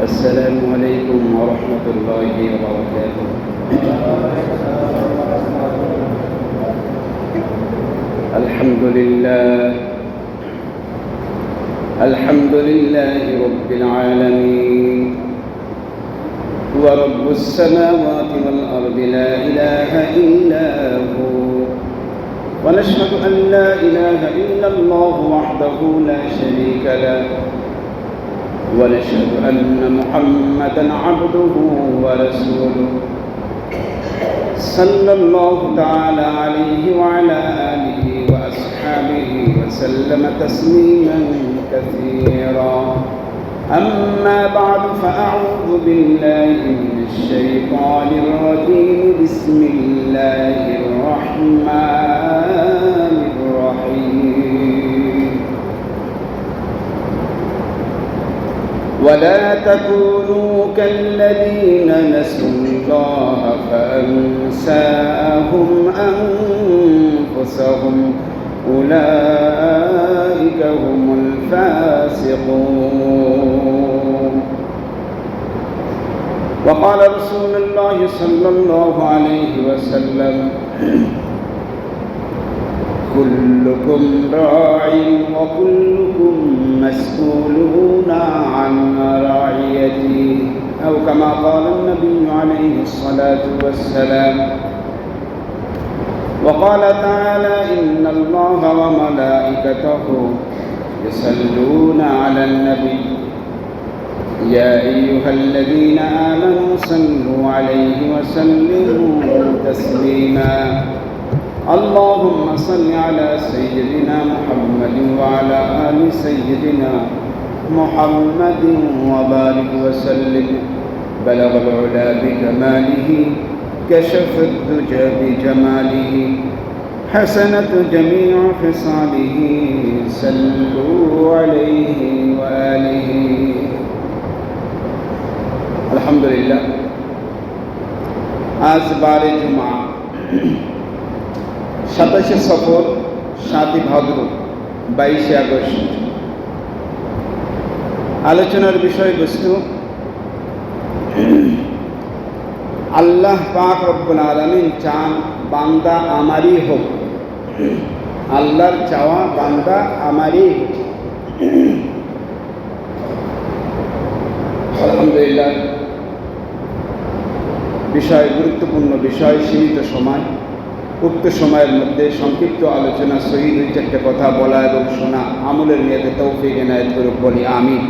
السلام عليكم ورحمة الله وبركاته. الحمد لله رب العالمين، هو رب السماوات والأرض لا إله إلا هو، ونشهد أن لا إله إلا الله وحده لا شريك له، ونشهد أن محمدًا عبده ورسوله، صلى الله تعالى عليه وعلى آله وأصحابه وسلم تسليمًا كثيرا. أما بعد، فأعوذ بالله من الشيطان الرجيم. بسم الله الرحمن الرحيم. ولا تكونوا كالذين نسوا الله فأنساهم أنفسهم، أولئك هم الفاسقون. وقال رسول الله صلى الله عليه وسلم: كلكم راع وكلكم مسؤولون عن رعيته، أو كما قال النبي عليه الصلاة والسلام. وقال تعالى: إن الله وملائكته يصلون على النبي، يا أيها الذين آمنوا صلوا عليه وسلموا تسليما. اللهم صل على سيدنا محمد وعلى آل سيدنا محمد وبارك وسلم. بلغ العلا بكماله، كشف الدجى بجماله، حسنة جميع خصاله، صلوا عليه وآله. الحمد لله। আজ 12 জুমা, 27 সফর, 7 ভাদ্র, 22 আগস্ট। আলোচনার বিষয়বস্তু আল্লাহ পাক রব্বুল আলামিন চান বান্দা আমারই হোক। আল্লাহর চাওয়া বান্দা আমারই হোক। আলহামদুলিল্লাহ। বিষয় গুরুত্বপূর্ণ বিষয়, সীমিত সময়, উক্ত সময়ের মধ্যে সংক্ষিপ্ত আলোচনা সহি 2-4 কথা বলা এবং শোনা, আমলের নিয়তে তৌফিক এনায়েত করুক, বলি আমিন।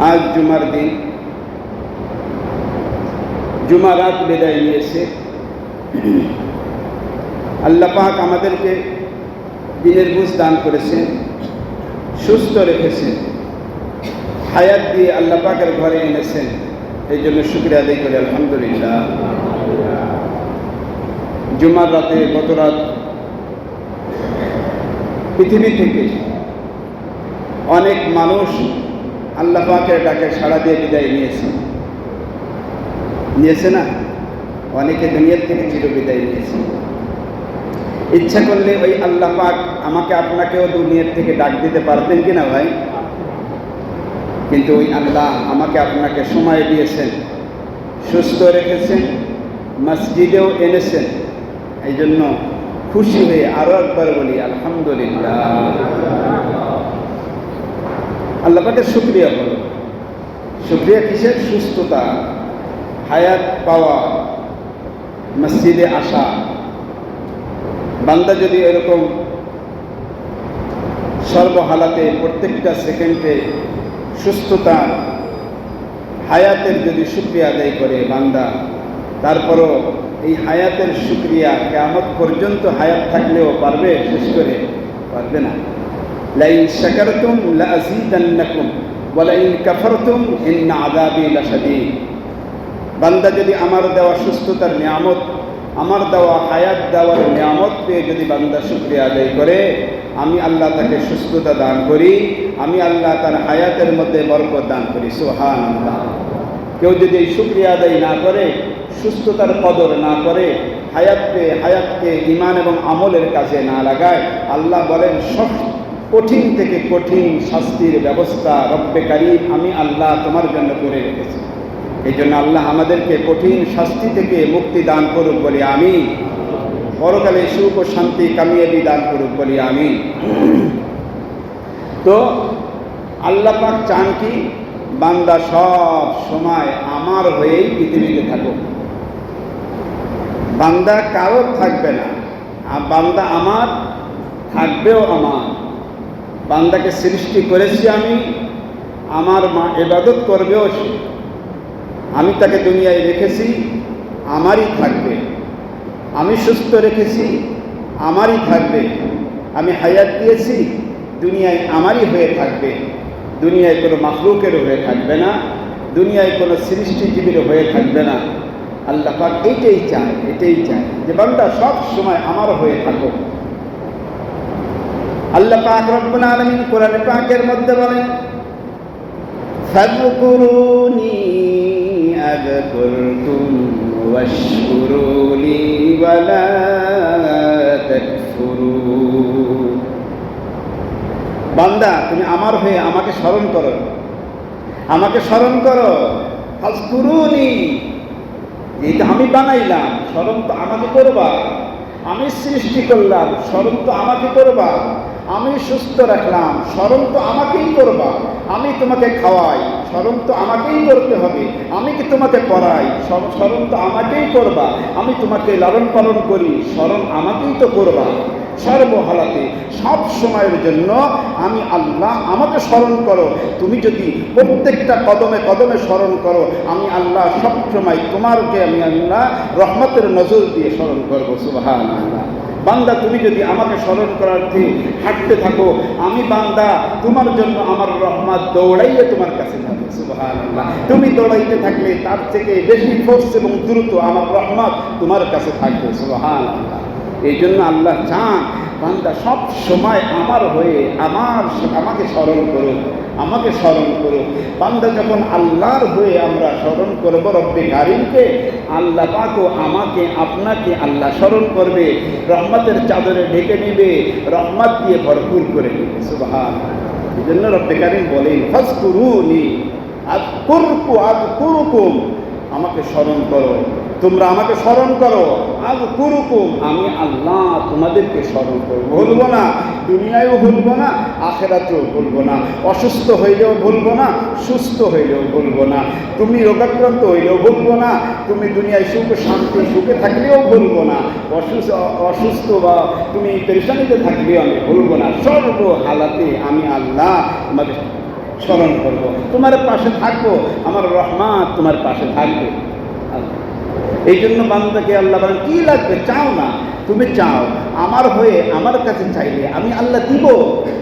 আজ জুমার দিন, জুমা রাত বিদায় নিয়েছে। আল্লাহ পাক আমাদেরকে দিনের বুঝ দান করেছেন, সুস্থ রেখেছেন, হায়াত দিয়ে আল্লাহ পাকের ঘরে এনেছেন। এই জন্য শুকরিয়া আদায় করি, আলহামদুলিল্লাহ। জুমার রাতে, গত রাত পৃথিবী থেকে অনেক মানুষ আল্লাহ পাকের ডাকে সাড়া দিয়ে বিদায় নিয়েছে না? অনেকে দুনিয়ার থেকে চির বিদায় নিয়েছে। ইচ্ছা করলে ওই আল্লাহ পাক আমাকে আপনাকেও দুনিয়ার থেকে ডাক দিতে পারতেন কিনা ভাই? কিন্তু ওই আল্লাহ আমাকে আপনাকে সময় দিয়েছেন, সুস্থ রেখেছেন, মসজিদেও এনেছেন। এই জন্য খুশি হয়ে আরো একবার বলি আলহামদুলিল্লাহ। আল্লাহ পাকের শুকরিয়া বলো। শুকরিয়া কিসের? সুস্থতা, হায়াত পাওয়া, মসজিদে আসা। বান্দা যদি এরকম সর্বহালাতে, প্রত্যেকটা সেকেন্ডে সুস্থতা, হায়াতের যদি শুকরিয়া আদায় করে বান্দা, তারপরও এই হায়াতের শুকরিয়া কিয়ামত পর্যন্ত হায়াত থাকলেও পারবে শেষ করে? পারবে না। লাইন শাকারতুম লাযীদান্নাকুম ওয়া লাইন কাফারতুম ইন্না আযাবী লাশাদীদ। বান্দা যদি আমার দেওয়া সুস্থতার নিয়ামত, আমার দেওয়া হায়াত দেওয়ার নিয়ামত পেয়ে যদি বান্দা শুকরিয়া আদায় করে, আমি আল্লাহ তাকে সুস্থতা দান করি, আমি আল্লাহ তার হায়াতের মধ্যে বরকত দান করি। সুবহানাল্লাহ। কেউ যদি এই শুকরিয়া আদায় না করে, সুস্থতার কদর না করে, হায়াতকে ঈমান এবং আমলের কাজে না লাগায়, আল্লাহ বলেন কঠিন থেকে কঠিন শাস্তির ব্যবস্থা রব্বে কারীম আমি আল্লাহ তোমার জন্য করে রেখেছি। এই জন্য আল্লাহ আমাদেরকে কঠিন শাস্তি থেকে মুক্তি দান করুক বলি আমিন। পরকালে সুখ ও শান্তি কামিয়াবি দান করুক বলি আমিন। তো আল্লাহ পাক চান কি বান্দা সব সময় আমার হয়েই পৃথিবীতে থাকুক, বান্দা কারোর থাকবে না, বান্দা আমার থাকবেও আমার। বান্দাকে সৃষ্টি করেছি আমি, আমার মা ইবাদত করবেও সে। আমি তাকে দুনিয়ায় রেখেছি, আমারই থাকবে। আমি সুস্থ রেখেছি, আমারই থাকবে। আমি হায়াত দিয়েছি, দুনিয়ায় আমারই হয়ে থাকবে। দুনিয়ায় কোনো মাখলুকের হয়ে থাকবে না, দুনিয়ায় কোনো সৃষ্টিজীবীর হয়ে থাকবে না। আল্লাহ পাক এটাই চায় যে বান্দা সব সময় আমার হয়ে থাকুক। আল্লাহ পাক রব্বুল আলামিন কোরআনে পাকের মধ্যে বলেন, ফাযকুরুনি আযকুরকুম ওয়াশকুরুলি ওয়ালা তাকফুরুন। বান্দা তুমি আমার হয়ে আমাকে স্মরণ করো, আমাকে স্মরণ করো। ফাযকুরুনি, এটা আমি বানাইলাম, স্মরণ তো আমাকে করবা। আমি সৃষ্টি করলাম, স্মরণ তো আমাকে করবা। আমি সুস্থ রাখলাম, স্মরণ তো আমাকেই করবা। আমি তোমাকে খাওয়াই, স্মরণ তো আমাকেই করতে হবে। আমি কি তোমাকে পড়াই, স্মরণ তো আমাকেই করবা। আমি তোমাকে লালন পালন করি, স্মরণ আমাকেই তো করবা। সর্বহালাতে সব সময়ের জন্য আমি আল্লাহ, আমাকে স্মরণ করো। তুমি যদি প্রত্যেকটা কদমে কদমে স্মরণ করো, আমি আল্লাহ সব সময় তোমাকে আমি আল্লাহ রহমতের নজর দিয়ে স্মরণ করবো। সুবহানাল্লাহ। বান্দা তুমি যদি আমাকে স্মরণ করার্থে হাঁটতে থাকো, আমি বান্দা তোমার জন্য আমার রহমত দৌড়াইয়ে তোমার কাছে থাকবে। সুবহানাল্লাহ। তুমি দৌড়াইতে থাকলে তার থেকে বেশি ফোর্স এবং দ্রুত আমার রহমত তোমার কাছে থাকবে। সুবহানাল্লাহ। এই জন্য আল্লাহ চান বান্দা সব সময় আমার হয়ে আমাকে স্মরণ করো, আমাকে স্মরণ করো। বান্দা যখন আল্লাহর হয়ে আমরা স্মরণ করব রব্বে কারীমকে, আল্লাহ পাকও আমাকে আপনাকে আল্লাহ স্মরণ করবে, রহমতের চাদরে ঢেকে নেবে, রহমত দিয়ে ভরপুর করে নেবে। সুবহানাল্লাহ। এই জন্য রব্বে কারীম বলেন, ফাযকুরুনি আযকুরকুম, আমাকে স্মরণ করো, তোমরা আমাকে স্মরণ করো। আযকুরকুম, আমি আল্লাহ তোমাদেরকে স্মরণ করব। ভুলবো না, দুনিয়ায়ও ভুলবো না, আখিরাতেও ভুলবো না। অসুস্থ হইলেও ভুলবো না, সুস্থ হইলেও ভুলবো না। তুমি রোগাক্রান্ত হইলেও ভুলবো না, তুমি দুনিয়ায় সুখ শান্তি সুখে থাকলেও ভুলবো না। অসুস্থ বা তুমি পেরেশানিতে থাকলেও আমি ভুলবো না। সর্ব হালাতে আমি আল্লাহ তোমাকে স্মরণ করব, তোমার পাশে থাকবো, আমার রহমত তোমার পাশে থাকবে। এই জন্য বান্দাকে আল্লাহ বলেন, কি লাগবে চাও না, তুমি চাও আমার হয়ে, আমার কাছে চাইলে আমি আল্লাহ দিব।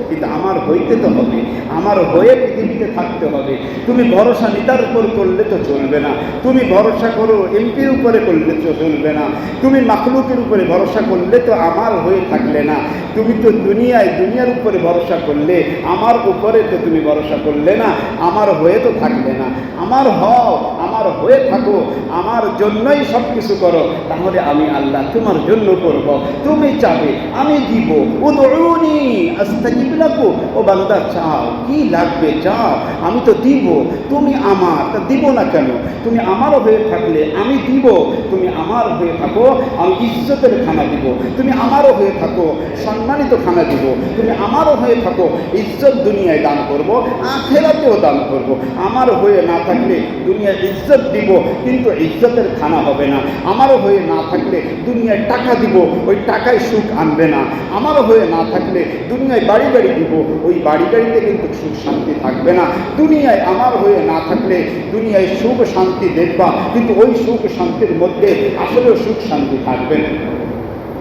কিন্তু আমার হইতে তো হবে, আমার হয়ে পৃথিবীতে থাকতে হবে। তুমি ভরসা নিতার উপর করলে তো চলবে না। তুমি ভরসা করো এমপির উপরে করলে তো চলবে না। তুমি মাখলুকের উপরে ভরসা করলে তো আমার হয়ে থাকলে না। তুমি তো দুনিয়ার উপরে ভরসা করলে, আমার উপরে তো তুমি ভরসা করলে না, আমার হয়ে তো থাকলে না। আমার হও, আমার হয়ে থাকো, আমার জন্যই সব কিছু করো, তাহলে আমি আল্লাহ তোমার জন্য করব। তুমি চাবে আমি দিব। উদউনি আস্তাজিব লাকুম। ও বান্দা চাও, কি লাগবে চাও, আমি তো দিব। তুমি আমার, তা দিব না কেন? তুমি আমার হয়ে থাকলে আমি দিব। তুমি আমার হয়ে থাকো, আমি ইজ্জতের খানা দিব। তুমি আমারও হয়ে থাকো, সম্মানিত খানা দিব। তুমি আমারও হয়ে থাকো, ইজ্জত দুনিয়ায় দান করব, আখিরাতেও দান করব। আমার হয়ে না থাকলে দুনিয়ায় ইজ্জত দিব, কিন্তু ইজ্জতের খানা হবে না। আমারও হয়ে না থাকলে দুনিয়ায় টাকা দিব, ওই টাকায় সুখ আনবে না। আমারও হয়ে না থাকলে দুনিয়ায় বাড়ি গাড়ি দিব, ওই বাড়ি গাড়িতে কিন্তু সুখ শান্তি থাকবে না। দুনিয়ায় আমার হয়ে না থাকলে দুনিয়ায় সুখ শান্তি দেখবা, কিন্তু ওই সুখ শান্তির মধ্যে আসলেও সুখ শান্তি থাকবে না।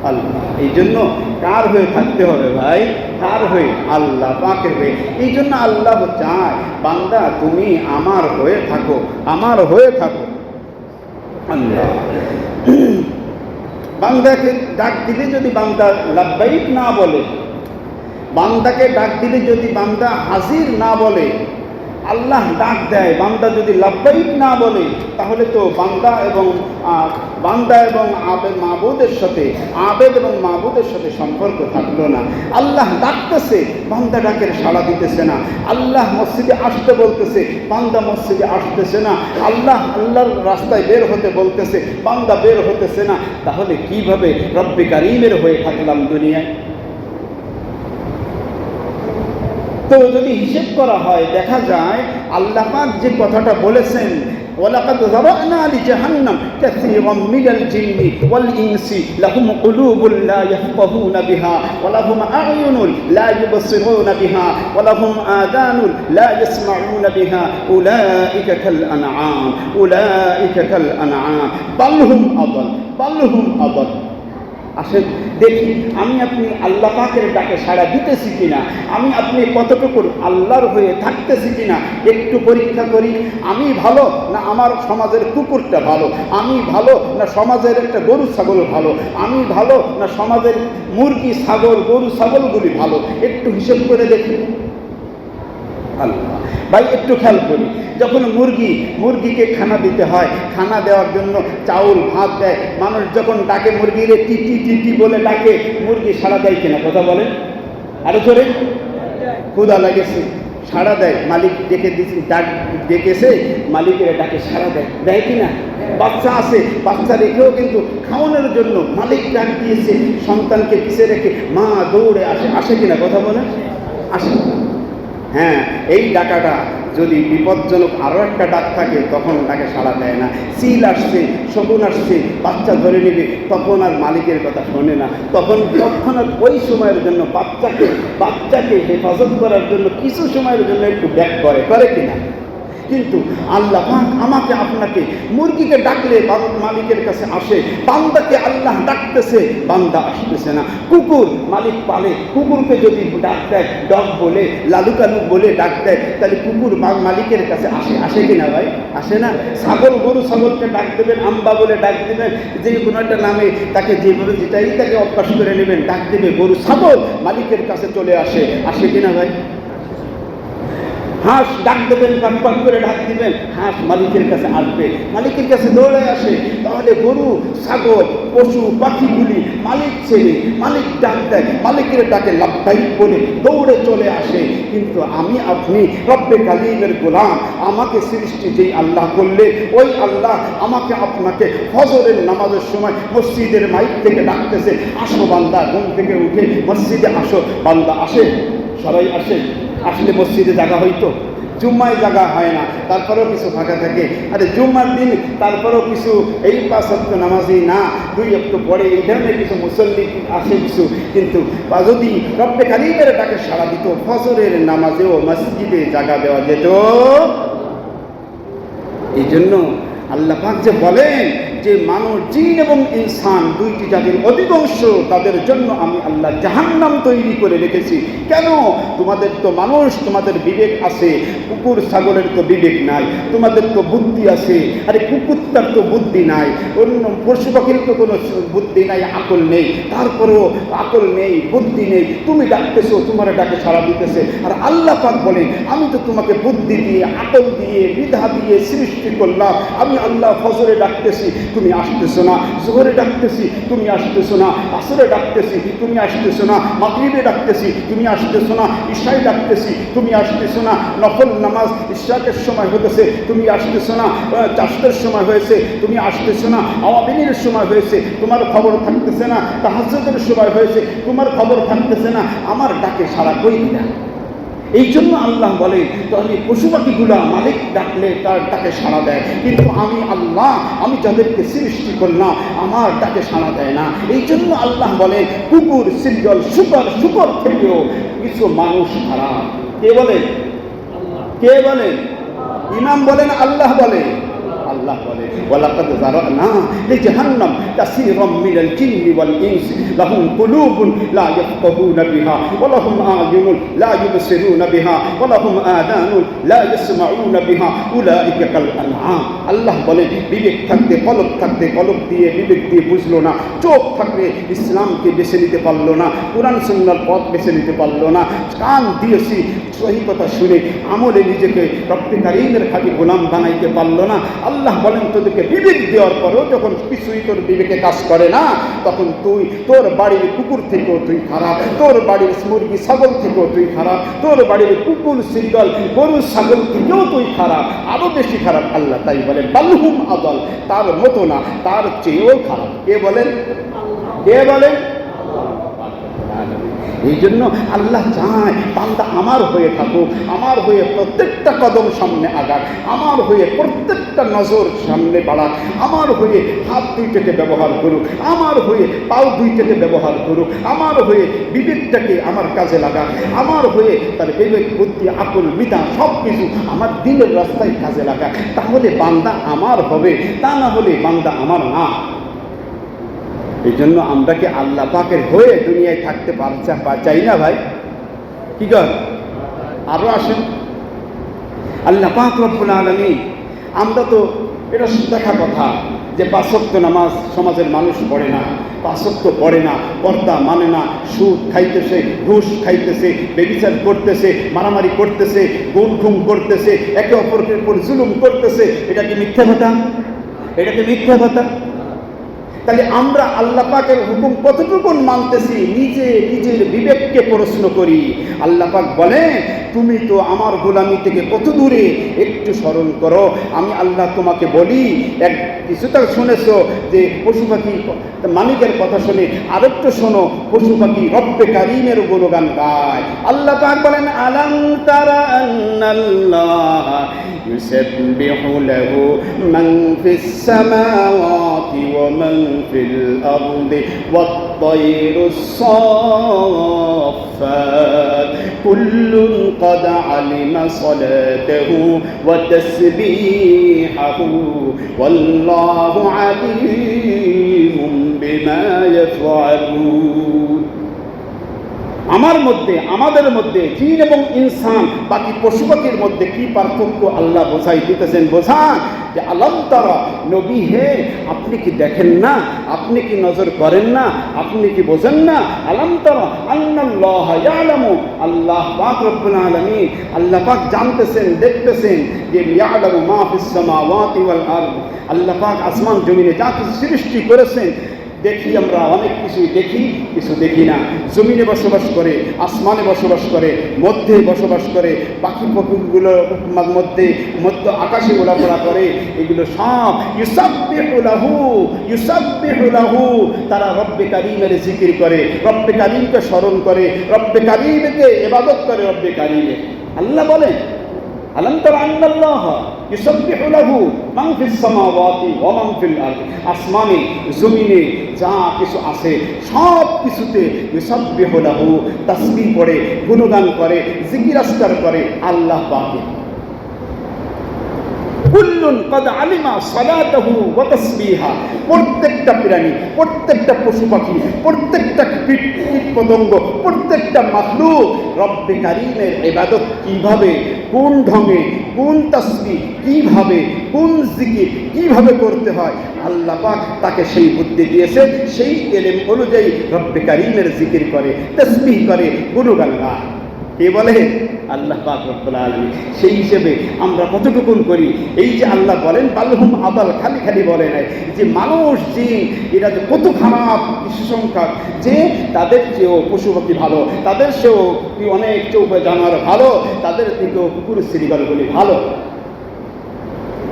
আল্লাহ। এই জন্য কার হয়ে থাকতে হবে ভাই? কার হয়ে? আল্লাহ পাকের হয়ে। এই জন্য আল্লাহ চায় বান্দা তুমি আমার হয়ে থাকো, আমার হয়ে থাকো। আল্লাহ বান্দাকে ডাক দিলে যদি বান্দা লাব্বাইক না বলে, বান্দাকে ডাক দিলে যদি বান্দা হাজির না বলে, আল্লাহ ডাক দেয়, বান্দা যদি লাব্বাইক না বলে তাহলে তো বান্দা এবং মাবুদের সাথে সম্পর্ক থাকলো না। আল্লাহ ডাকতেছে, বান্দা ডাকের সাড়া দিতেছে না। আল্লাহ মসজিদে আসতে বলতেছে, বান্দা মসজিদে আসতেছে না। আল্লাহর রাস্তায় বের হতে বলতেছে, বান্দা বের হতেছে না। তাহলে কিভাবে রব্বে কারীমের হয়ে থাকলাম দুনিয়ায়? তো যদি হিসেব করা হয়, দেখা যায় আল্লাহ পাক যে কথাটা বলেছেন, ওয়ালাকাদ যারা'না লিজাহান্নাম কাসীরাম মিনাল জিন্নি ওয়াল ইনসি লাহুম কুলুবুন লা ইয়াফকাহুনা বিহা ওয়া লাহুম আ'য়ুনুন লা ইউবসিরুনা বিহা ওয়া লাহুম আযানুন লা ইয়াসমা'উনা বিহা উলাইকা কাল আন'আম বালহুম আদাল। আসেন দেখি আমি আপনি আল্লাহ পাকের ডাকে সাড়া দিতেছি কিনা, আমি আপনি কতটুকু আল্লাহর হয়ে থাকতেছি কিনা একটু পরীক্ষা করি। আমি ভালো না আমার সমাজের কুকুরটা ভালো, আমি ভালো না সমাজের একটা গরু ছাগল ভালো, আমি ভালো না সমাজের মুরগি ছাগল গরু ছাগলগুলি ভালো, একটু হিসেব করে দেখি। আল্লাহ ভাই একটু খেয়াল করি, যখন মুরগিকে খানা দিতে হয়, খানা দেওয়ার জন্য চাউল ভাত দেয়, মানুষ যখন ডাকে মুরগিরে টিটি টিটি বলে ডাকে, মুরগি সাড়া দেয় কিনা? কথা বলেন আরো জোরে। ক্ষুধা লাগেছে, সাড়া দেয়, মালিক ডেকেছে, মালিকের ডাকে সাড়া দেয় কিনা? বাচ্চা আছে, বাচ্চা রেখেও কিন্তু খাওয়ানোর জন্য মালিক ডাক দিয়েছে, সন্তানকে পিছিয়ে রেখে মা দৌড়ে আসে কিনা? কথা বলেন আসে। হ্যাঁ, এই ডাকাটা যদি বিপজ্জনক আরও একটা ডাক থাকে তখন ডাকে সাড়া দেয় না। সিল আসছে, শকুন আসছে, বাচ্চা ধরে নেবে, তখন আর মালিকের কথা শোনে না। তখন তৎক্ষণাৎ ওই সময়ের জন্য বাচ্চাকে হেফাজত করার জন্য কিছু সময়ের জন্য একটু ব্যাক করে কিনা? কিন্তু আল্লাহ পাক আমাকে আপনাকে মুরগিকে ডাকলে মালিকের কাছে আসে, বান্দাকে আল্লাহ ডাকতেছে, বান্দা আসতেছে না। কুকুর মালিক পালে, কুকুরকে যদি ডাক দেয়, ডগ বলে লালু কালু বলে ডাক দেয়, তাহলে কুকুর মালিকের কাছে আসে কিনা ভাই? আসে না। গরু ছাগলকে ডাক দেবেন, আম্বা বলে ডাক দেবেন, যে কোনো একটা নামে তাকে যেভাবে যেটাই তাকে অভ্যাস করে নেবেন, ডাক দেবে, গরু ছাগল মালিকের কাছে চলে আসে কিনা ভাই? হাঁস ডাক দেবেন, পাক করে ডাক দিবেন, হাঁস মালিকের কাছে আসবে, মালিকের কাছে দৌড়ে আসে। তাহলে গরু ছাগল পশু পাখিগুলি মালিক ছেড়ে মালিক ডাক দেয়, মালিকের ডাকে লাব্বাইক বলে দৌড়ে চলে আসে। কিন্তু আমি আপনি রব্বে কারীমের গোলাম, আমাকে সৃষ্টি যেই আল্লাহ করলে, ওই আল্লাহ আমাকে আপনাকে ফজরের নামাজের সময় মসজিদের মাইক থেকে ডাকতেছে, আসো বান্দা, ঘুম থেকে উঠে মসজিদে আসো। বান্দা আসে, সবাই আসলে মসজিদে জায়গা হইতো, জুম্মায় জায়গা হয় না, তারপরেও কিছু ফাঁকা থাকে। আরে জুম্মার দিন তারপরেও কিছু এই 5 ওয়াক্ত নামাজি না, 2 ওয়াক্ত পরে এই ধরনের কিছু মুসল্লি আসে কিছু। কিন্তু যদি রব্বে কারীমের ডাকে সাড়া দিত, ফজরের নামাজেও মসজিদে জায়গা দেওয়া যেত। এই জন্য আল্লাহ পাক যে বলেন যে মানুষ, জিন এবং ইনসান দুইটি জাতির অধিকাংশ, তাদের জন্য আমি আল্লাহ জাহান্নাম তৈরি করে রেখেছি। কেন? তোমাদের তো মানুষ, তোমাদের বিবেক আছে, কুকুর ছাগলের তো বিবেক নাই, তোমাদের তো বুদ্ধি আছে। আরে কুকুরটার তো বুদ্ধি নাই, অন্য পশু পাখির তো কোনো বুদ্ধি নাই, আকল নেই, তারপরেও আকল নেই, বুদ্ধি নেই, তুমি ডাকতেছো, তোমার ডাকে সাড়া দিতেছে। আর আল্লাহ পাক বলেন আমি তো তোমাকে বুদ্ধি দিয়ে, আকল দিয়ে, বিধা দিয়ে সৃষ্টি করলাম। আমি আল্লাহ ফজরে ডাকতেছি, তুমি আসতেছো না, জোহরে ডাকতেছি, তুমি আসতেছো না, আসরে ডাকতেছি, তুমি আসতেছো না, মাগরিবে ডাকতেছি, তুমি আসতেছো না, ইশায় ডাকতেছি, তুমি আসতেছো না, নফল নামাজ ইশাকের সময় হতেছে, তুমি আসতেছো না, চাষের সময় হয়েছে, তুমি আসতেছো না, আওয়াবিনের সময় হয়েছে, তোমার খবর থাকতেছে না, তাহাজ্জুদের সময় হয়েছে, তোমার খবর থাকতেছে না, আমার ডাকে সাড়া কই না। এই জন্য আল্লাহ বলে, তাহলে পশু পাখিগুলা মালিক ডাকলে তার ডাকে সাড়া দেয়, কিন্তু আমি আল্লাহ, আমি যাদেরকে সৃষ্টি করলাম আমার ডাকে সাড়া দেয় না। এই জন্য আল্লাহ বলে কুকুর, সিংহল, শুকর থেকেও কিছু মানুষ খারাপ। কে বলে? ইমাম বলেন, আল্লাহ বলে। আল্লাহ আল্লাহ বলে ওয়ালাকাদ যারানা লিজাহান্নাম কাসীরাম মিনাল জিন্নি ওয়াল ইনসি লাহুম কুলুবুন লা ইয়াফকাহুনা বিহা ওয়া লাহুম আ'য়ুনুন লা ইউবসিরুনা বিহা ওয়া লাহুম আযানুন লা ইয়াসমাউনা বিহা উলাইকা কাল আনআম। আল্লাহ বলেন বিবেক থাকতে কলব দিয়ে বিবেক দিয়ে বুঝলো না, চোখ থাকলে ইসলামকে বেছে নিতে পারলো না, কুরআন সুন্নাহর পথ বেছে নিতে পারলো না, কান দিয়েছি সহি কথা শুনে আমলে নিজেকে রব্বে কারীমের খাঁটি গোলাম বানাইতে পারলো না। আল্লাহ বলেন তোদেরকে বিবেক দেওয়ার পরেও যখন কিছুই তোর বিবেকে কাজ করে না, তখন তুই তোর বাড়ির কুকুর থেকেও তুই খারাপ, তোর বাড়ির মুরগি ছাগল থেকেও তুই খারাপ, তোর বাড়ির কুকুর শৃগাল গরু ছাগল থেকেও তুই খারাপ, আরো বেশি খারাপ। আল্লাহ তাই বলেন বালহুম আদল, তার মতো না, তার চেয়েও খারাপ। কে বলেন? কে বলেন? এই জন্য আল্লাহ চায় বান্দা আমার হয়ে থাকুক, আমার হয়ে প্রত্যেকটা কদম সামনে আগাক, আমার হয়ে প্রত্যেকটা নজর সামনে বাড়াক, আমার হয়ে হাত দুইটাকে ব্যবহার করুক, আমার হয়ে পাও দুইটাকে ব্যবহার করুক, আমার হয়ে বিবেকটাকে আমার কাজে লাগাক, আমার হয়ে তার বিবেক বুদ্ধি আকল বিধান সব কিছু আমার দিনের রাস্তায় কাজে লাগাক। তাহলে বান্দা আমার হবে, তা না হলে বান্দা আমার না। এই জন্য আমরা কি আল্লাহ পাকের হয়ে দুনিয়ায় থাকতে চাই না ভাই? কি কর আরো আসেন আল্লাহ পাক রব্বুল আলামিন। আমরা তো এটা দেখা কথা যে 5 ওয়াক্ত নামাজ সমাজের মানুষ পড়ে না, 5 ওয়াক্ত পড়ে না, পর্দা মানে না, সুদ খাইতেছে, ঘুষ খাইতেছে, ব্যভিচার করতেছে, মারামারি করতেছে, গুম খুম করতেছে, একে অপরের উপর জুলুম করতেছে। এটা কি মিথ্যা কথা? এটা কি মিথ্যা কথা? তাহলে আমরা আল্লাহ পাকের হুকুম কতটুকু মানতেছি নিজের বিবেককে প্রশ্ন করি। আল্লাহ পাক বলেন তুমি তো আমার গোলামি থেকে কত দূরে, একটু স্মরণ করো। আমি আল্লাহ তোমাকে বলি, এক কিছুটা শুনেছ যে পশু পাখি মালিকের কথা শুনে আরেকটু শোনো, পশু পাখি রব্বে কারীমের গুণগান গায়। আল্লাহ পাক বলেন আলাম তারা আন্নাল্লাহ ইউসাব্বিহু লাহু মান ফিস সামাওয়াতি ওয়া মান ফিল আরদি ওয়াত তায়রুস সাফফাত কুল্লুন قد علم صلاته وتسبيحه والله عليم بما يفعلون। আমার মধ্যে, আমাদের মধ্যে, জিন এবং ইনসান বাকি পশু পাখির মধ্যে কি পার্থক্য আল্লাহ বোঝাই দিতেছেন। বোঝান যে আলাম তারা, নবী হে আপনি কি দেখেন না, আপনি কি নজর করেন না, আপনি কি বোঝেন না? আলাম তারা আন্নাল্লাহ ইয়ালামু, আল্লাহ পাক রব্বুল আলামিন, আল্লাহ পাক জানতেছেন, দেখতেছেন যে ইয়ালামু মা ফিস সামাওয়াতি ওয়াল আরদ, আল্লাহ পাক আসমান জমিনে যা কিছু সৃষ্টি করেছেন দেখি আমরা, অনেক কিছুই দেখি, কিছু দেখি না। জমিনে বসবাস করে, আসমানে বসবাস করে, মধ্যে বসবাস করে, পাখি পক্ষীগুলোর মধ্যে মধ্য আকাশে ঘোরাফেরা করে, এগুলো সব ইউসাব্বিহু লাহু, তারা রব্বে কারীমের জিকির করে, রব্বে কারীমকে স্মরণ করে, রব্বে কারীমকে ইবাদত করে। রব্বে কারীমের আল্লাহ বলেন আলাম তারা আন্নাল্লাহ ইউসাব্বিহু লাহু মান ফিস সামাওয়াতি ওয়া মান ফিল আরদি, আসমানে জমিনে যা কিছু আছে সব কিছুতে ইউসাব্বিহু লাহু, তাসবিহ করে, গুণগান করে, জিকির আজকার করে আল্লাহ পাকের। কুল্লুন কদ আলিমা সালাতাহু ওয়া তাসবিহা, প্রত্যেকটা প্রাণী, প্রত্যেকটা পশু পাখি, প্রত্যেকটা কীট পতঙ্গ, প্রত্যেকটা মাখলুক রব্বে কারীমের ইবাদত কিভাবে, কোন ঢঙে, কোন তাসবিহ কিভাবে, কোন জিকির কিভাবে করতে হয় আল্লাহ পাক তাকে সেই বুদ্ধি দিয়েছে। সেই ইলম অনুযায়ী রব্বে কারীমের জিকির করে, তাসবিহ করে, গুণগান গায়। কে বলে? আল্লাহ পাক রব্বুল আলামিন। সেই হিসেবে আমরা কতটুকুন করি? এই যে আল্লাহ বলেন বালহুম আদাল, খালি বলে নাই যে মানুষ জিন এরা যে কত খারাপ সংখ্যা, যে তাদের চেয়েও পশু পাখি ভালো, তাদের চেয়েও অনেক চৌপা জানোয়ার ভালো, তাদের থেকেও কুকুর শৃগালগুলি ভালো।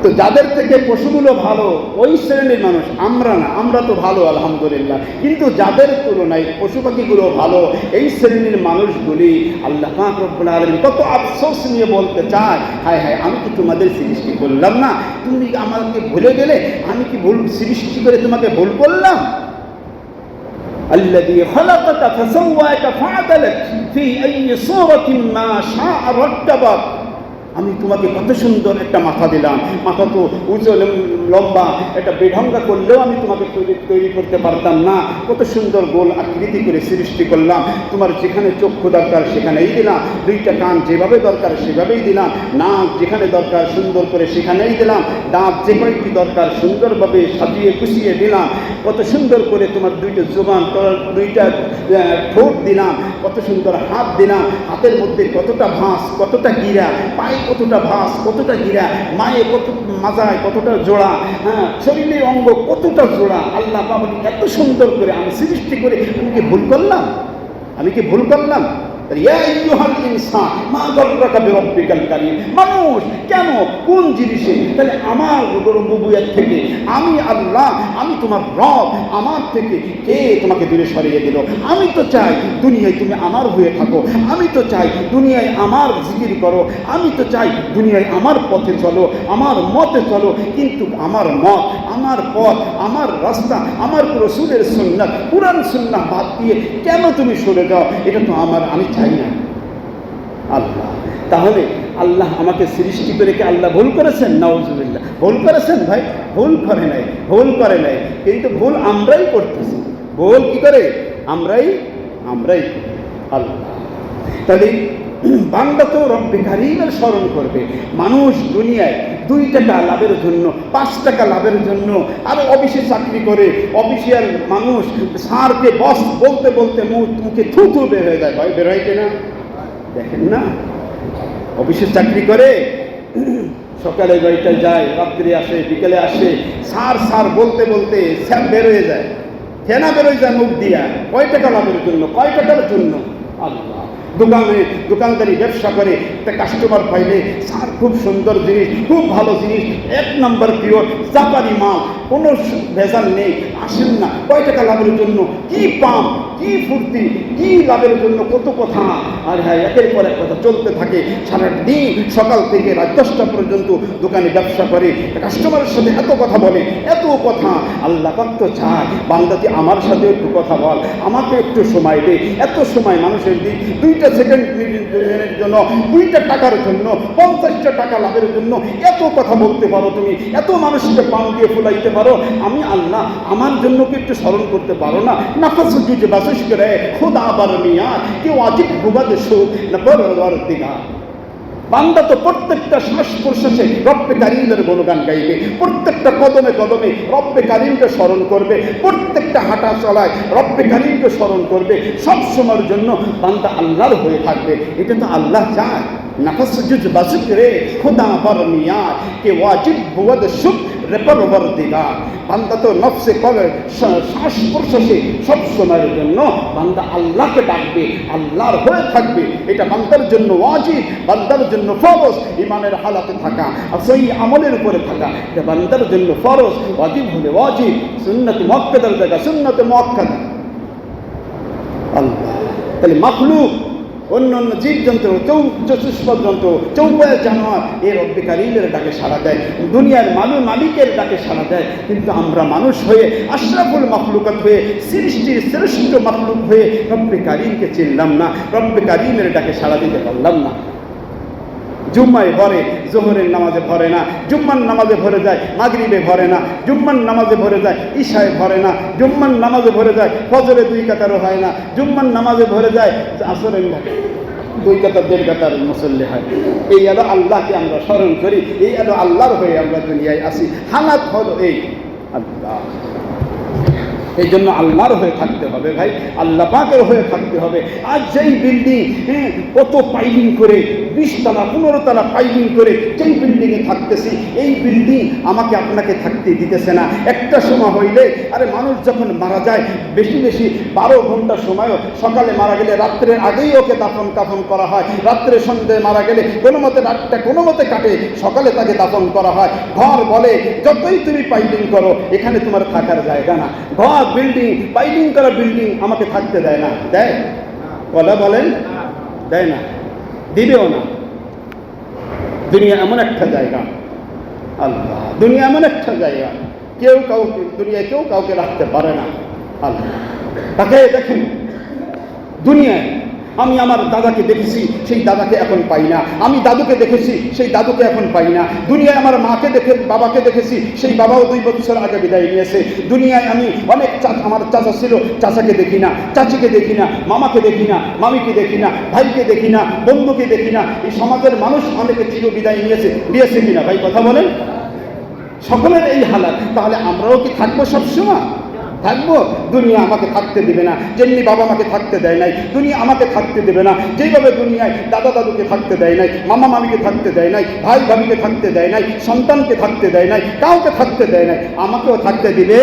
তো যাদের থেকে পশুগুলো ভালো ওই শ্রেণীর মানুষ, আমরা না, আমরা তো ভালো আলহামদুলিল্লাহ, কিন্তু যাদের তুলনায় পশু পাখিগুলো ভালো এই শ্রেণীর মানুষগুলি আল্লাহ পাক রব্বুল আলামিন কত আফসোস নিয়ে বলতে চায়, হায় হায় আমি কি তোমাদের সৃষ্টি করলাম না, তুমি আমাকে ভুলে গেলে, আমি কি ভুল সৃষ্টি করে তোমাকে ভুল করলাম? الذي خلقك فسواك فعدلك في أي صورة ما شاء ركبك আমি তোমাকে কত সুন্দর একটা মাথা দিলাম, মাথা তো উঁচু লম্বা, একটা বেঢঙ্গা করলেও আমি তোমাকে তৈরি করতে পারতাম না। কত সুন্দর গোল আকৃতি করে সৃষ্টি করলাম। তোমার যেখানে চক্ষু দরকার সেখানেই দিলাম, দুইটা কান যেভাবে দরকার সেভাবেই দিলাম, নাক যেখানে দরকার সুন্দর করে সেখানেই দিলাম, দাঁত যে কয়েকটি দরকার সুন্দরভাবে সাজিয়ে গুছিয়ে দিলাম। কত সুন্দর করে তোমার দুইটা জোবান, দুইটা ঠোঁট দিলাম, কত সুন্দর হাত দিলাম, হাতের মধ্যে কতটা ভাঁজ, কতটা গিরা, পায়ে কতটা ভাঁজ, কতটা গিরা, মায়ে কত মাজায় কতটা জোড়া, হ্যাঁ, শরীরের অঙ্গ কতটা জোড়া। আল্লাহ বাবা এত সুন্দর করে আমি সৃষ্টি করে আমি কি ভুল করলাম? আমি কি ভুল করলাম? মানুষ কেন, কোন জিনিসে? তাহলে আমার রুবুবিয়ত থেকে আমি আল্লাহ, আমি তোমার রব, আমার থেকে কে তোমাকে দূরে সরিয়ে দিল? আমি তো চাই দুনিয়ায় তুমি আমার হয়ে থাকো, আমি তো চাই দুনিয়ায় আমার জিকির করো, আমি তো চাই দুনিয়ায় আমার পথে চলো, আমার মতে চলো। কিন্তু আমার মত, আমার পথ, আমার রাস্তা, আমার রাসূলের সুন্নাত, কুরআন সুন্নাহ বাদ দিয়ে কেন তুমি সরে যাও? এটা তো আমি চাই না। আল্লাহ, তাহলে আল্লাহ আমাকে সৃষ্টি করে কি আল্লাহ ভুল করেছেন? নাউজুবিল্লাহ। ভুল করেছেন ভাই? ভুল করে নাই, ভুল করে নাই, কিন্তু ভুল আমরাই করতেছি। ভুল কি করে? আমরাই আল্লাহ। তাহলে বান্দা তো রব্বে কারীমের স্মরণ করবে। মানুষ দুনিয়ায় 2 টাকা লাভের জন্য, 5 টাকা লাভের জন্য আর অফিসে চাকরি করে, অফিসিয়াল মানুষ স্যারকে বস বলতে বলতে মুখে থুথু বের হয়ে যায়। ভাই বের হয় কিনা দেখেন না? অফিসে চাকরি করে, সকালে 9টায় যায়, রাত্রে আসে, বিকেলে আসে, স্যার বলতে বলতে স্যার বের হয়ে যায়, ফেনা বের হয়ে যায় মুখ দিয়া। কয় টাকা লাভের জন্য, কয় টাকার জন্য? আল্লাহ। দোকানদারি ব্যবসা করে, একটা কাস্টমার পাইলে স্যার খুব সুন্দর জিনিস, খুব ভালো জিনিস, 1 নম্বর পিওর জাপানি মাল, কোনো ভেজাল নেই, আসেন না। কয় টাকা লাভের জন্য কি পাম, কি ফুর্তি, কি লাভের জন্য কত কথা। আর হ্যাঁ, একের পর এক কথা চলতে থাকে। সারাদিন সকাল থেকে রাত 10টা পর্যন্ত দোকানে ব্যবসা করে, কাস্টমারের সাথে এত কথা বলে, এত কথা। আল্লাহ পাক তো চায় বান্দাটি আমার সাথে একটু কথা বল, আমাকে একটু সময় দে। এত সময় মানুষের দিক, 2টা সেকেন্ড মিনিটের জন্য, 2টা টাকার জন্য, 50টা টাকা লাভের জন্য এত কথা বলতে পারো তুমি, এত মানুষকে পাম দিয়ে ফুলাইতে পারো। আমি আল্লাহ আমার জন্য কি একটু স্মরণ করতে পারো না? নাফস জুজে বাসিশ করে খুদা বারমিয়া কেউ আজিব গুবাদ সুখ না বড় দিঘা। বান্দা তো প্রত্যেকটা শ্বাস প্রশ্বাসে রব্বে কারীমের গুণগান গাইবে, প্রত্যেকটা কদমে কদমে রব্বে কারীমকে স্মরণ করবে, প্রত্যেকটা হাঁটা চলায় রব্বে কারীমকে স্মরণ করবে। সব সময়ের জন্য বান্দা আল্লাহর হয়ে থাকবে। এটা তো আল্লাহ চায়। নাফস জুজ বাসিশ করে খুদা বারমিয়া কে ওয়াজিব বুয়াদ সুখ রেপার দিঘা। বান্দা তো নফসে কবে শ্বাস প্রশ্বাসে সব সময়ের জন্য বান্দা আল্লাহকে ডাকবে, আল্লাহর হয়ে থাকবে। এটা বান্দার জন্য ওয়াজিব, বান্দার জন্য ফরজ। ইমানের হালাতে থাকা আর সেই আমলের উপরে থাকা এটা বান্দার জন্য ফরজ। ওয়াজিব হলে ওয়াজিব, সুন্নাতে মুআক্কাদার জায়গা সুন্নাতে মুআক্কাদা। আল্লাহ। তাহলে মাখলুক, অন্য জীবজন্তু, চতুষ্পদ জন্তু, চৌপায়ের জানোয়ার এর রব্বে কারীমের ডাকে সাড়া দেয়, দুনিয়ার মালিকের ডাকে সাড়া দেয়। কিন্তু আমরা মানুষ হয়ে, আশরাফুল মাখলুকাত হয়ে, সৃষ্টির শ্রেষ্ঠ মাখলুক হয়ে রব্বে কারীমকে চিনলাম না, রব্বে কারীমের ডাকে সাড়া দিতে পারলাম না। জুম্মায় ভরে, জোহরের নামাজে ভরে না, জুম্মার নামাজে ভরে যায়, মাগরিবে ভরে না, জুম্মার নামাজে ভরে যায়, ইশায় ভরে না, জুম্মার নামাজে ভরে যায়, ফজরে 2 কাতারও হয় না, জুম্মার নামাজে ভরে যায়, আসরের 2 কাতার 1.5 কাতার মুসল্লি হয়। এই আলো আল্লাহকে আমরা স্মরণ করি, এই আলো আল্লাহর হয়ে আমরা দুনিয়ায় আসি। হালাত হলো এই আল্লাহ। এই জন্য আল্লাহর হয়ে থাকতে হবে ভাই, আল্লাহ পাকের হয়ে থাকতে হবে। আর যেই বিল্ডিং কত পাইলিং করে, 20 তলা 15 তলা পাইলিং করে যেই বিল্ডিংয়ে থাকতেছি, এই বিল্ডিং আমাকে আপনাকে থাকতে দিতেছে না। একটা সময় হইলে, আরে মানুষ যখন মারা যায় বেশি 12 ঘন্টা সময়ও, সকালে মারা গেলে রাত্রের আগেই ওকে দাফন কাফন করা হয়, রাত্রে সন্ধ্যায় মারা গেলে কোনো মতে রাতটা কোনো মতে কাটে, সকালে তাকে দাফন করা হয়। ঘর বলে যতই তুমি পাইলিং করো এখানে তোমার থাকার জায়গা না। ঘর বিল্ডিং, পাইলিং করা বিল্ডিং আমাকে থাকতে দেয় না। দেয়? কথা বলেন, দেয় না, দিবেও না। দুনিয়া এমন একটা জায়গা, আল্লাহ, দুনিয়া এমন একটা জায়গা, দুনিয়ায় কেউ কাউকে রাখতে পারে না। আল্লাহ, তাকে দেখেন দুনিয়ায় আমি আমার দাদাকে দেখেছি, সেই দাদাকে এখন পাই না। আমি দাদুকে দেখেছি, সেই দাদুকে এখন পাই না। দুনিয়ায় আমার মাকে দেখে, বাবাকে দেখেছি, সেই বাবাও 2 বছর আগে বিদায় নিয়েছে। দুনিয়ায় আমি অনেক আমার চাচা ছিল, চাচাকে দেখি না, চাচিকে দেখি না, মামাকে দেখি না, মামিকে দেখি না, ভাইকে দেখি না, বন্ধুকে দেখি না। এই সমাজের মানুষ অনেকে চির বিদায় নিয়েছে কিনা ভাই কথা বলেন? সকলের এই হালাত। তাহলে আমরাও কি থাকবো সবসময়? থাকবো? দুনিয়া আমাকে থাকতে দেবে না, যেমনি বাবা মাকে থাকতে দেয় নাই, দুনিয়া আমাকে থাকতে দেবে না। যেইভাবে দুনিয়ায় দাদা দাদুকে থাকতে দেয় নাই, মামা মামিকে থাকতে দেয় নাই, ভাই ভাবিকে থাকতে দেয় নাই, সন্তানকে থাকতে দেয় নাই, কাউকে থাকতে দেয় নাই, আমাকেও থাকতে দিবে।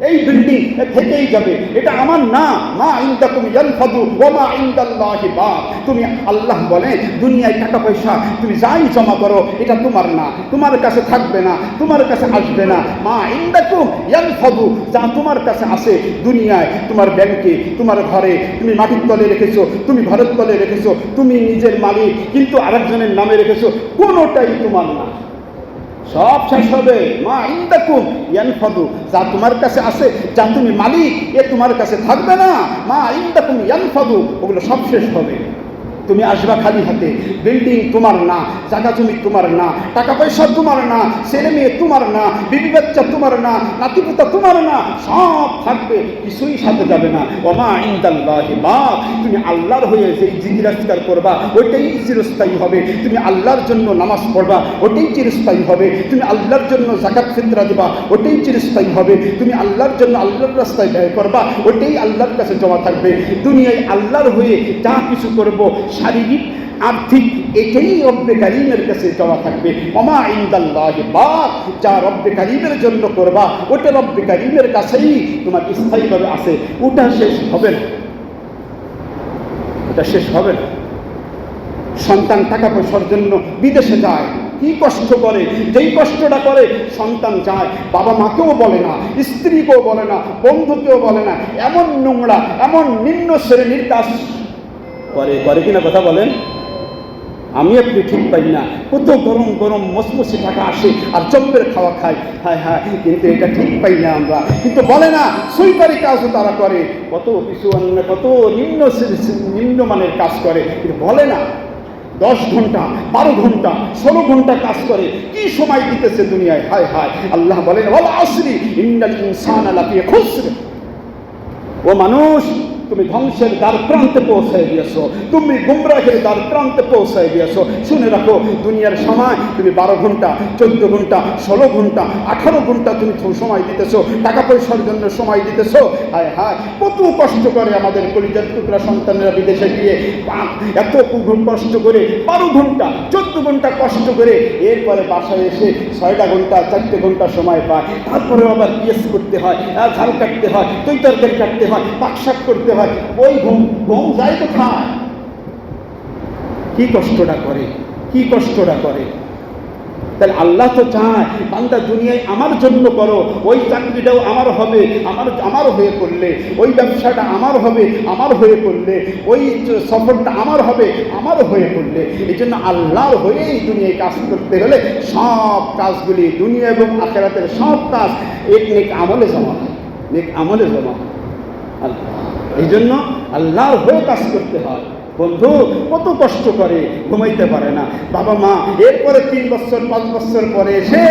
এই বিল্ডিং থেকেই যাবে, এটা আমার না। মা ইনদাকুম ইয়ানফাদু ওয়া মা ইনদাল্লাহি বাক। তুমি, আল্লাহ বলে, দুনিয়ায় টাকা পয়সা তুমি যাই জমা করো এটা তোমার না, তোমার কাছে থাকবে না, তোমার কাছে আসবে না। মা ইনদাকুম ইয়ানফাদু, যা তোমার কাছে আসে দুনিয়ায়, তোমার ব্যাংকে, তোমার ঘরে, তুমি মাটির তলে রেখেছো, তুমি ঘরের তলে রেখেছো, তুমি নিজের মালিক, কিন্তু আরেকজনের নামে রেখেছো, কোনোটাই তোমার না, সব শেষ হবে। মা ইনদাকুম ইয়ানফাদু, যা তোমার কাছে আছে, যা তুমি মালিক, এ তোমার কাছে থাকবে না। মা ইনদাকুম ইয়ানফাদু, ওগুলো সব শেষ হবে। তুমি আসবা খালি হাতে। বিল্ডিং তোমার না, জায়গা জমি তোমার না, টাকা পয়সা তোমার না, ছেলে মেয়ে তোমার না, বিবি বাচ্চা তোমার না, নাতিপুতা তোমার না, সব থাকবে, কিছুই সাথে যাবে না। ওমা ইনদাল্লাহি বাক, তুমি আল্লাহর হয়ে যেই জিকিরাজকার করবা ওইটাই চিরস্থায়ী হবে। তুমি আল্লাহর জন্য নামাজ পড়বা ওটাই চিরস্থায়ী হবে। তুমি আল্লাহর জন্য যাকাত ফিতরা দিবা ওটাই চিরস্থায়ী হবে। তুমি আল্লাহর জন্য আল্লাহর রাস্তায় ব্যয় করবা ওটাই আল্লাহর কাছে জমা থাকবে। দুনিয়ায় আল্লাহর হয়ে যা কিছু করব, শারীরিক আর্থিক, এটাই রব্বে কারীমের কাছে জমা থাকবে। ওমা ইনদাল্লাহি বাক, যা রব্বে কারীমের জন্য করবা ওটা রব্বে কারীমের কাছেই তোমার স্থায়ীভাবে আছে, ওটা শেষ হবে না, ওটা শেষ হবে না। সন্তান টাকা পয়সার জন্য বিদেশে যায়, কি কষ্ট করে, যেই কষ্টটা করে সন্তান যায়, বাবা মাকেও বলে না, স্ত্রীকেও বলে না, বন্ধুকেও বলে না, এমন নোংরা, এমন নিম্ন শ্রেণীর কাজ করে কিনা কথা বলেন? আমি আপনি ঠিক পাই না, কত গরম গরম মসমসি টাকা আসে আর জম্বের খাওয়া খাই, হায় হায়, কিন্তু এটা ঠিক পাই না আমরা। কিন্তু বলে না, সুইপারি কাজও তারা করে, কত কিছু কত নিম্নমানের কাজ করে, কিন্তু বলে না। 10 ঘন্টা 12 ঘন্টা 16 ঘন্টা কাজ করে, কি সময় দিতেছে দুনিয়ায়, হায় হায়। আল্লাহ বলেন ওয়াল আসরি ইন্নাল ইনসানা লাফি খুসর, ও মানুষ তুমি ধ্বংসের দ্বার প্রান্তে পৌঁছায় দিয়েছো, তুমি গুমরাহের দ্বার প্রান্তে পৌঁছায় দিয়েছো। শুনে রাখো, দুনিয়ার সময় তুমি 12 ঘন্টা 14 ঘন্টা 16 ঘন্টা 18 ঘন্টা তুমি সময় দিতেছো, টাকা পয়সার জন্য সময় দিতেছো, হায় হায়, কত কষ্ট করে আমাদের কলিজার টুকরা সন্তানেরা বিদেশে গিয়ে এত কষ্ট করে 12 ঘন্টা 14 ঘন্টা কষ্ট করে এরপরে বাসায় এসে 6টা ঘন্টা 4টে ঘন্টা সময় পায়। তারপরে আবার পিএস করতে হয়, ঝাল কাটতে হয়, তৈ তরকারি কাটতে হয়, পাকশাক করতে হয়, ওই ঘুম যায় কোথায়? কি কষ্টটা করে, কি কষ্টটা করে। তাহলে আল্লাহ তো চায় বান্দা দুনিয়ায় আমার জন্য করো, ওই চাকরিটাও আমার হবে, আমার হয়ে করলে, ওই ব্যবসাটা আমার হবে, আমার হয়ে করলে, ওই সফরটা আমার হবে, আমার হয়ে করলে। এই জন্য আল্লাহর হয়েই দুনিয়ায় কাজ করতে হলে সব কাজগুলি, দুনিয়া এবং আখিরাতের সব কাজ নেক আমলে জমা হয়, নেক আমলে জমা হয়। এই জন্য আল্লাহর হয়ে কাজ করতে হয়। বন্ধু কত কষ্ট করে, ঘুমাইতে পারে না বাবা মা, এরপরে 3 বছর 5 বছর পরে এসে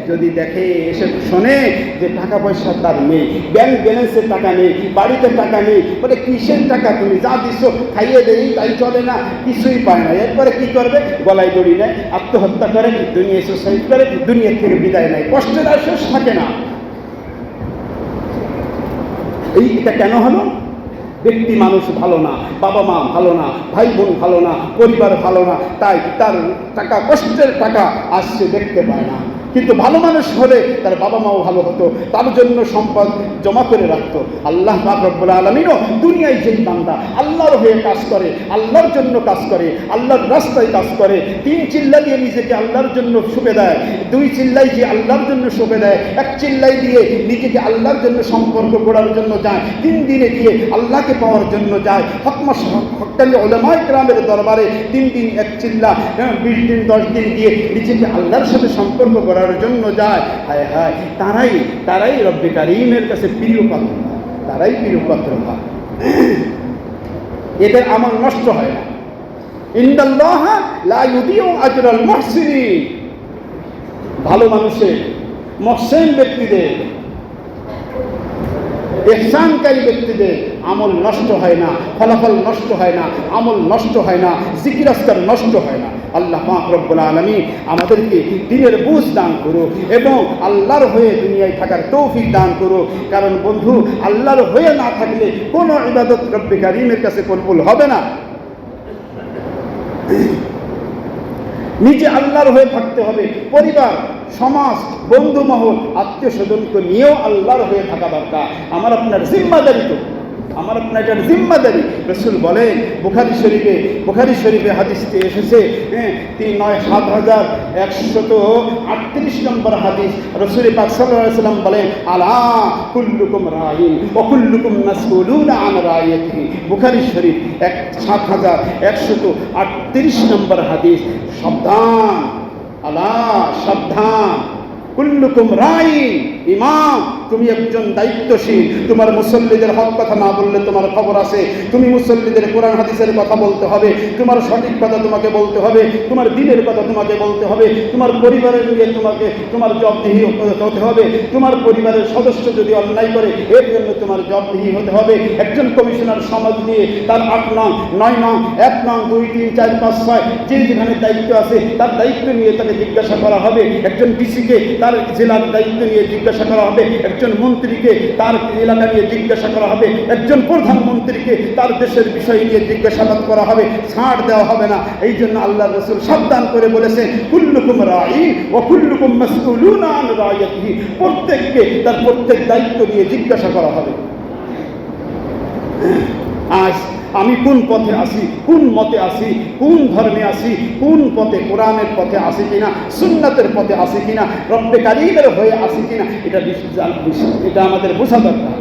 যদি দেখে, এসে শোনে যে টাকা পয়সা তার নেই, ব্যাংক ব্যালেন্সের টাকা নেই, বাড়িতে টাকা নেই, বলে কিসের টাকা, তুমি যা দিছো খাইয়ে দেই তাই চলে না, কিছুই পায় না। এরপরে কি করবে? গলায় দড়ি নেয়, আত্মহত্যা করে, দুনিয়া সুসাইড করে, দুনিয়া থেকে বিদায় নেয়, কষ্টের আর শেষ থাকে না। এটা কেন হলো? ব্যক্তি মানুষ ভালো না, বাবা মা ভালো না, ভাই বোন ভালো না, পরিবার ভালো না, তাই তার টাকা, কষ্টের টাকা আসছে দেখতে পায় না। কিন্তু ভালো মানুষ হলে তার বাবা মাও ভালো হতো, তার জন্য সম্পদ জমা করে রাখতো। আল্লাহ পাক রব্বুল আলামিনও দুনিয়ায় যেই বান্দা আল্লাহর হয়ে কাজ করে, আল্লাহর জন্য কাজ করে, আল্লাহর রাস্তায় কাজ করে, 3 চিল্লা দিয়ে নিজেকে আল্লাহর জন্য সঁপে দেয়, 2 চিল্লাই দিয়ে আল্লাহর জন্য সঁপে দেয়, 1 চিল্লাই দিয়ে নিজেকে আল্লাহর জন্য সম্পর্ক গড়ার জন্য যায়, 3 দিনে গিয়ে আল্লাহকে পাওয়ার জন্য যায়, হক্কানি উলামায়ে কেরামের দরবারে 3 দিন 1 চিল্লা, 20 দিন 10 দিন দিয়ে নিজেকে আল্লাহর সাথে সম্পর্ক করার জন্য যায়, হায় হায়, তারাই রব্বে কারীমের কাছে প্রিয় পাত্র, তারাই প্রিয় পাত্র হয়। এদের আমল নষ্ট হয় না। ইন্নাল্লাহ লা ইউদিউ আজরাল মুহসিনিন, ভালো মানুষের, মুহসিন ব্যক্তিদের, ইহসানকারী ব্যক্তিদের আমল নষ্ট হয় না, ফলাফল নষ্ট হয় না, আমল নষ্ট হয় না, জিকির আজকার নষ্ট হয় না। আল্লাহ পাক রব্বুল আলামিন আমাদেরকে দ্বীনের বুঝ দান করুক এবং আল্লাহর হয়ে দুনিয়ায় থাকার তৌফিক দান করুক। কারণ বন্ধু, আল্লাহর হয়ে না থাকলে কোনো ইবাদত রব্বে কারীমের কাছে কবুল হবে না। নিজে আল্লাহর হয়ে থাকতে হবে, পরিবার, সমাজ, বন্ধু মহল, আত্মীয় স্বজনকে নিয়েও আল্লাহর হয়ে থাকা দরকার। আমার আপনার জিম্মাদারি তো, আমার আপনার এটার জিম্মাদারি। রাসূল বলেন বুখারী শরীফে হাদিসটি এসেছে, ৭,১38 নম্বর হাদিস। রাসূল পাক সাল্লাল্লাহু আলাইহি ওয়াসাল্লাম বলেন, আলা কুল্লুকুম রাঈন ওয়া কুল্লুকুম মাসউলুনা আন রাইয়াতিহি। বুখারী শরীফ ৭,১38 নম্বর হাদিস। সাবধান, আলা সাবধান, কুল্লুকুম রাঈন, ইমাম, তুমি একজন দায়িত্বশীল। তোমার মুসল্লিদের হক কথা না বললে তোমার খবর আছে। তুমি মুসল্লিদের কোরআন হাদিসের কথা বলতে হবে, তোমার সঠিক কথা তোমাকে বলতে হবে, তোমার দ্বীনের কথা তোমাকে বলতে হবে, তোমার পরিবারের নিয়ে তোমার জবাবদিহি হতে হবে। তোমার পরিবারের সদস্য যদি অন্যায় করে এর জন্য তোমার জবাবদিহি হতে হবে। একজন কমিশনার সমাজ নিয়ে তার ৮ নং, ৯ নং, ১ নং, ২, ৩, ৪, ৫, ৬ যে যেখানে দায়িত্ব আছে তার দায়িত্ব নিয়ে তাকে জিজ্ঞাসা করা হবে। একজন ডিসিকে তার জেলার দায়িত্ব নিয়ে জিজ্ঞাসা করা হবে, একজন মন্ত্রীকে তার এলাকা নিয়ে জিজ্ঞাসা করা হবে, একজন প্রধানমন্ত্রীকে তার দেশের বিষয় নিয়ে জিজ্ঞাসাবাদ করা হবে, ছাড় দেওয়া হবে না। এই জন্য আল্লাহ রাসূল সাবধান করে বলেছেন, কুল্লুকুম রাঈন ওয়া কুল্লুকুম মাসউলুনা আন রাইয়াতিহি, প্রত্যেককে তার প্রত্যেক দায়িত্ব নিয়ে জিজ্ঞাসা করা হবে। আজ আমি কোন পথে আসি, কোন মতে আসি, কোন ধর্মে আসি, কোন পথে, কোরআনের পথে আসি কিনা, সুন্নাতের পথে আসি কিনা, রব্বে কারীমের হয়ে আসি কিনা, এটা আমাদের বোঝা দরকার।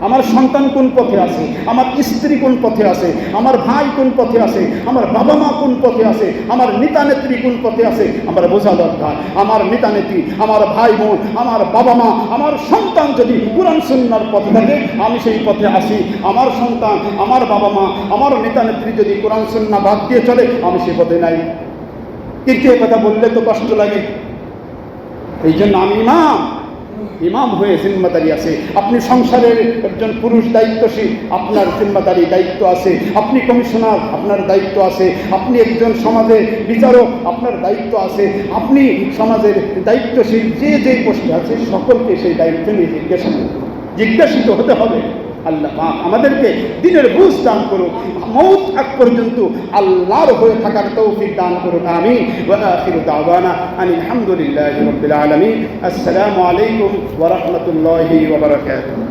আমার সন্তান কোন পথে আছে, আমার স্ত্রী কোন পথে আছে, আমার ভাই কোন পথে আছে, আমার বাবা মা কোন পথে আছে, আমার নেতা নেত্রী কোন পথে আছে, আমার বোঝা দরকার। আমার নেতা নেত্রী, আমার ভাই বোন, আমার বাবা মা, আমার সন্তান যদি কুরআন সুন্নাহর পথে থাকে আমি সেই পথে আসি। আমার সন্তান, আমার বাবা মা, আমার নেতা নেত্রী যদি কুরআন সুন্নাহ বাদ দিয়ে চলে আমি সেই পথে নাই। কিন্তু এ কথা বললে তো কষ্ট লাগে। এই জন্য আমি ইমাম হয়ে জিম্মাদারি আছে। আপনি সংসারের একজন পুরুষ দায়িত্বশীল, আপনার জিম্মাদারি দায়িত্ব আছে। আপনি কমিশনার, আপনার দায়িত্ব আছে। আপনি একজন সমাজের বিচারক, আপনার দায়িত্ব আছে। আপনি সমাজের দায়িত্বশীল যে পোস্টে আছে সকলকে সেই দায়িত্ব নিয়ে জিজ্ঞাসিত হতে হবে। আল্লাহ পাক আমাদেরকে দ্বীনের বুঝ দান করুক, মওত আগ পর্যন্ত আল্লাহর হয়ে থাকার তৌফিক দান করুক। আমিন। ওয়া আখিরু দাওয়ানা আনিল হামদুলিল্লাহি রাব্বিল আলামিন। আসসালামু আলাইকুম ওয়া রাহমাতুল্লাহি ওয়া বারাকাতুহু।